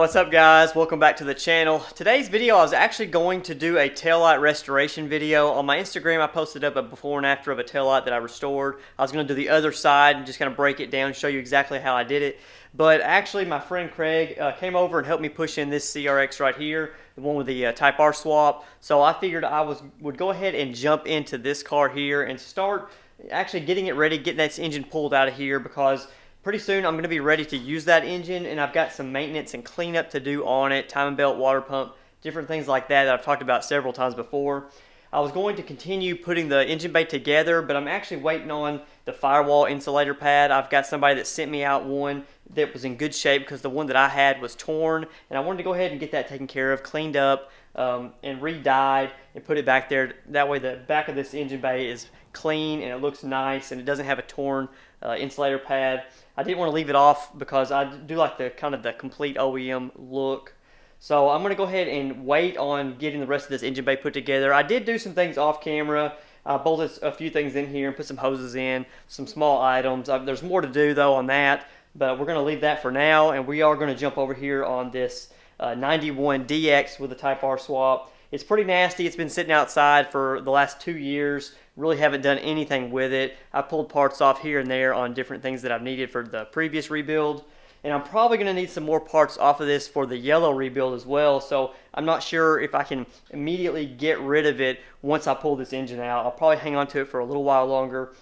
What's up guys, welcome back to the channel. Today's video I was actually going to do a taillight restoration video. On my Instagram I posted up a before and after of a taillight that I restored. I was going to do the other side and just kind of break it down and show you exactly how I did it. But actually my friend Craig came over and helped me push in this CRX right here, the one with the Type R swap. So I figured I would go ahead and jump into this car here and start actually getting it ready, getting that engine pulled out of here, because pretty soon I'm going to be ready to use that engine, and I've got some maintenance and cleanup to do on it, timing belt, water pump, different things like that I've talked about several times before. I was going to continue putting the engine bay together, but I'm actually waiting on the firewall insulator pad. I've got somebody that sent me out one that was in good shape because the one that I had was torn, and I wanted to go ahead and get that taken care of, cleaned up, and re-dyed and put it back there. That way the back of this engine bay is clean and it looks nice and it doesn't have a torn insulator pad. I didn't want to leave it off because I do like the kind of the complete OEM look. So I'm going to go ahead and wait on getting the rest of this engine bay put together. I did do some things off camera. I bolted a few things in here and put some hoses in, some small items. There's more to do though on that, but we're going to leave that for now, and we are going to jump over here on this 91DX with the Type R swap. It's pretty nasty. It's been sitting outside for the last 2 years. Really haven't done anything with it. I pulled parts off here and there on different things that I've needed for the previous rebuild. And I'm probably going to need some more parts off of this for the yellow rebuild as well. So I'm not sure if I can immediately get rid of it once I pull this engine out. I'll probably hang on to it for a little while longer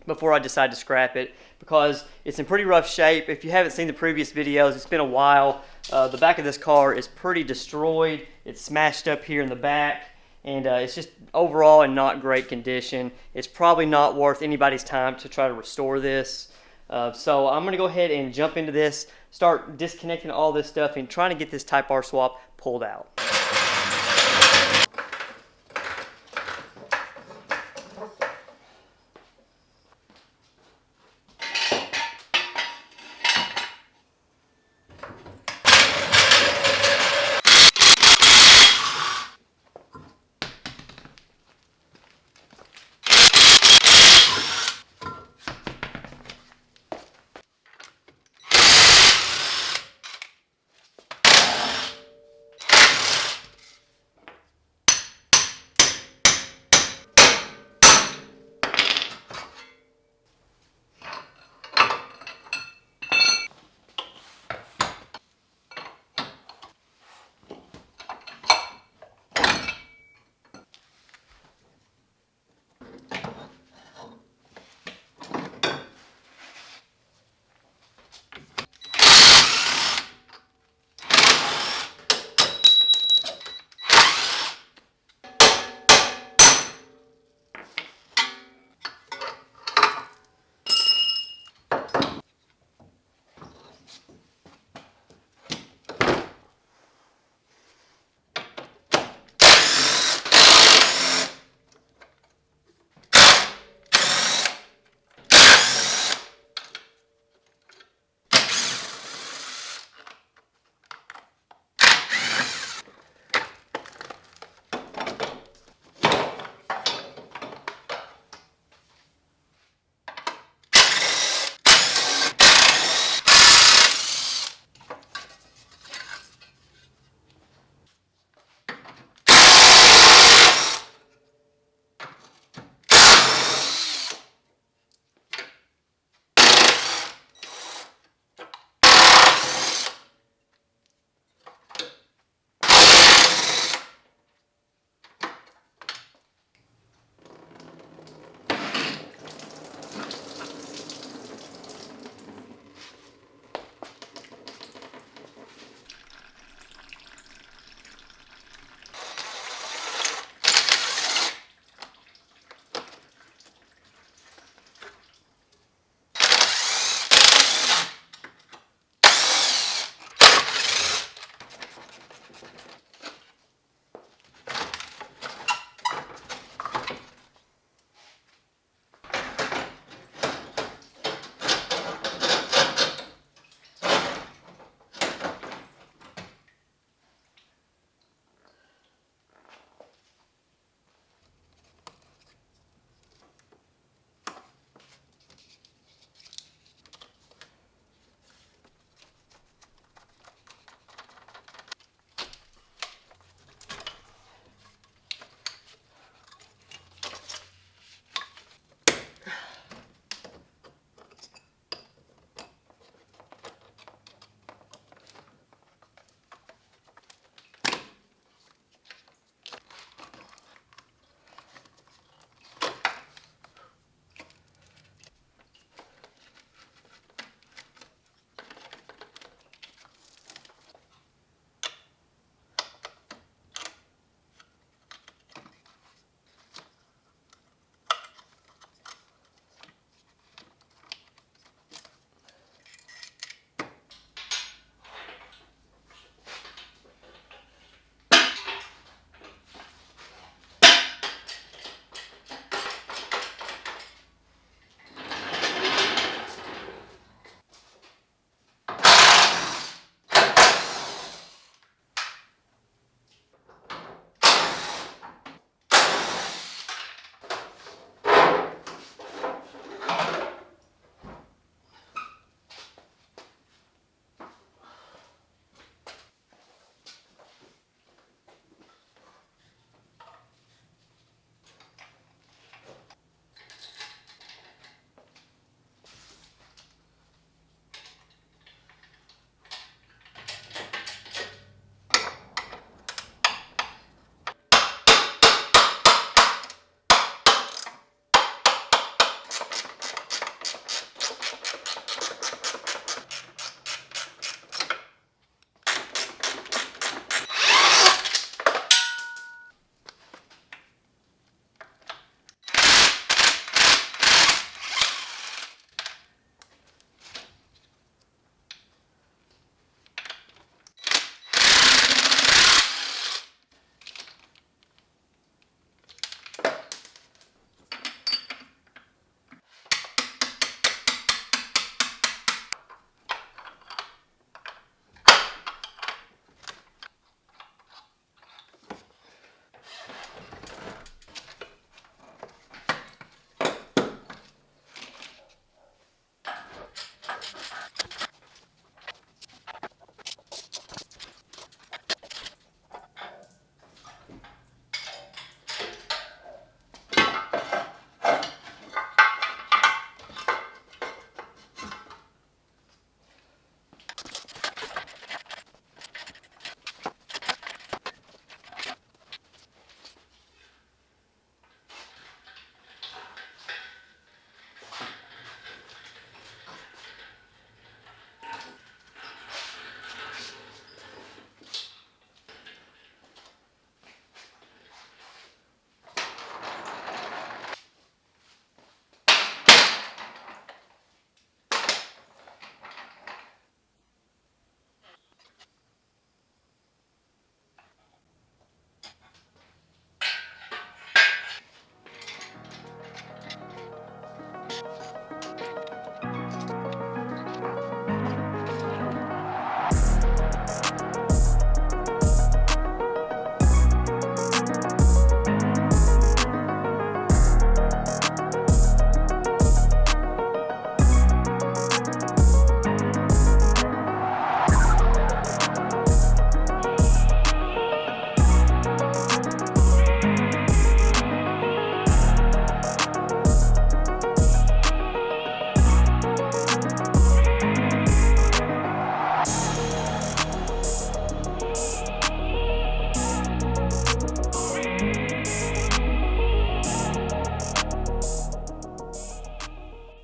before I decide to scrap it, because it's in pretty rough shape. If you haven't seen the previous videos, it's been a while. The back of this car is pretty destroyed. It's smashed up here in the back, and it's just overall in not great condition. It's probably not worth anybody's time to try to restore this. So I'm going to go ahead and jump into this, start disconnecting all this stuff and trying to get this Type R swap pulled out.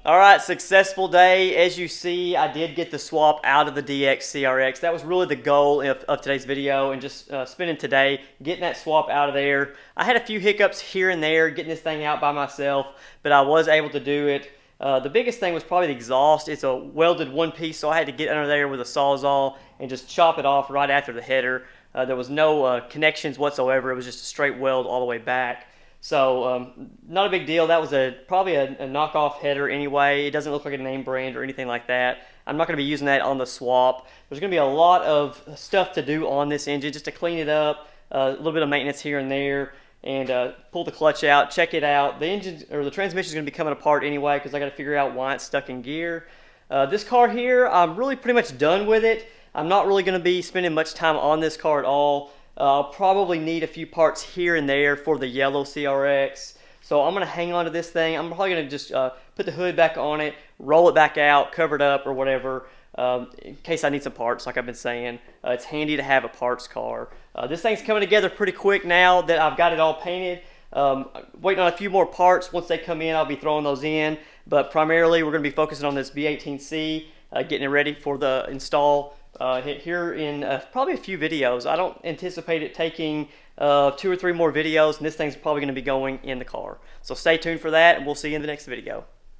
All right, successful day. As you see, I did get the swap out of the DX CRX. That was really the goal of today's video, and just spending today getting that swap out of there. I had a few hiccups here and there getting this thing out by myself, but I was able to do it. The biggest thing was probably the exhaust. It's a welded one piece, so I had to get under there with a Sawzall and just chop it off right after the header. There was no connections whatsoever. It was just a straight weld all the way back. So not a big deal. That was probably a knockoff header anyway. It doesn't look like a name brand or anything like that. I'm not going to be using that on the swap. There's going to be a lot of stuff to do on this engine just to clean it up, a little bit of maintenance here and there, and pull the clutch out, check it out. The engine or the transmission is going to be coming apart anyway because I got to figure out why it's stuck in gear. This car here, I'm really pretty much done with it. I'm not really going to be spending much time on this car at all. I'll probably need a few parts here and there for the yellow CRX. So I'm going to hang on to this thing. I'm probably going to just put the hood back on it, roll it back out, cover it up or whatever, in case I need some parts like I've been saying. It's handy to have a parts car. This thing's coming together pretty quick now that I've got it all painted. Waiting on a few more parts. Once they come in, I'll be throwing those in. But primarily, we're going to be focusing on this B18C, getting it ready for the install here in probably a few videos. I don't anticipate it taking 2 or 3 more videos, and this thing's probably going to be going in the car. So stay tuned for that, and we'll see you in the next video.